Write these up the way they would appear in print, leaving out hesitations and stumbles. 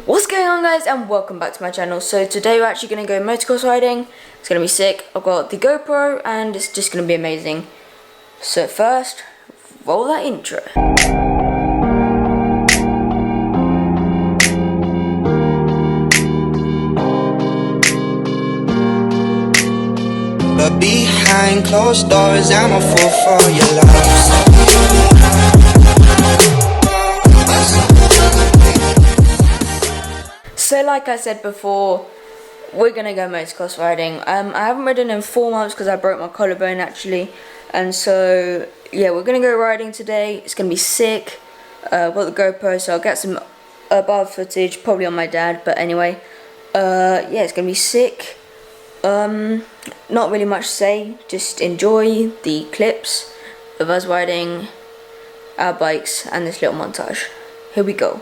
What's going on, guys, and welcome back to my channel. So today we're actually going to go motocross riding. It's going to be sick. I've got the GoPro and it's just going to be amazing. So first, roll that intro. But behind closed doors, I'm a fool for your love. So like I said before, we're gonna go motocross riding. I haven't ridden in 4 months because I broke my collarbone actually, and so yeah, we're gonna go riding today. It's gonna be sick. Got the GoPro, so I'll get some bar footage, probably on my dad. But anyway, yeah, it's gonna be sick. Not really much to say. Just enjoy the clips of us riding our bikes and this little montage. Here we go.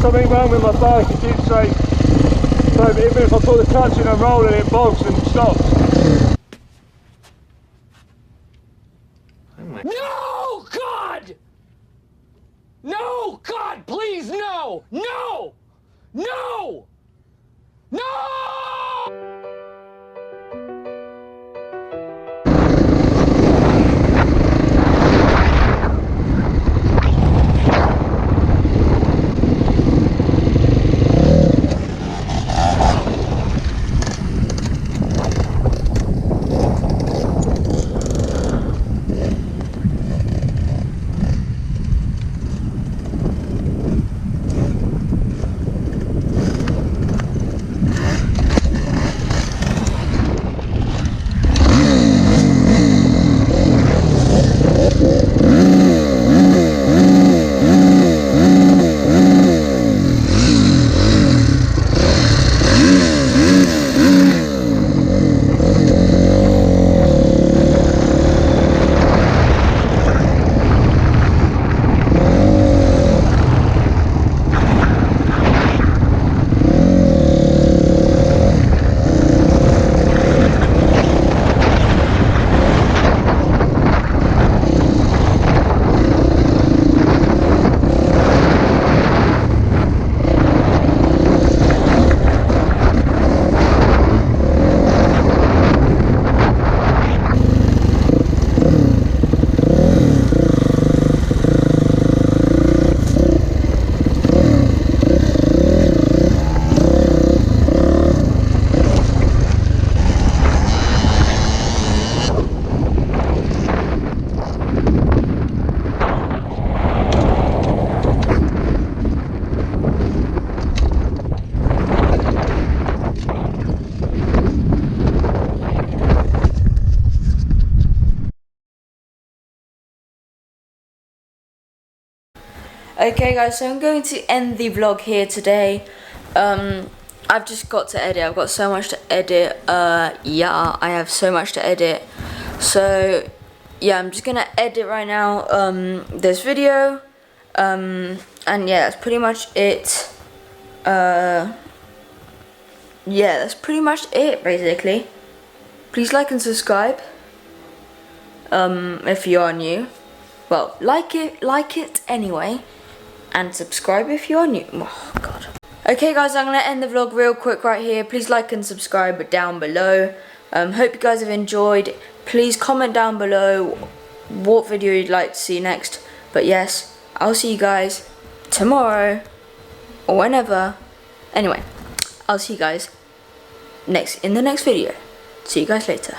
Something wrong with my bike, it keeps like, so even if I put the clutch in and roll and it bogs and stops. No, God! No, God, please, no! No! No! No! Okay guys, so I'm going to end the vlog here today. I've just got to edit. I've got so much to edit. Yeah, I have so much to edit. So yeah, I'm just gonna edit right now this video. And yeah, that's pretty much it. Yeah, that's pretty much it basically. Please like and subscribe if you are new. Well, like it anyway, and subscribe if you are new. Oh god. Okay guys, I'm gonna end the vlog real quick right here. Please like and subscribe down below. Hope you guys have enjoyed. Please comment down below what video you'd like to see next. But yes, I'll see you guys tomorrow or whenever. Anyway, I'll see you guys in the next video. See you guys later.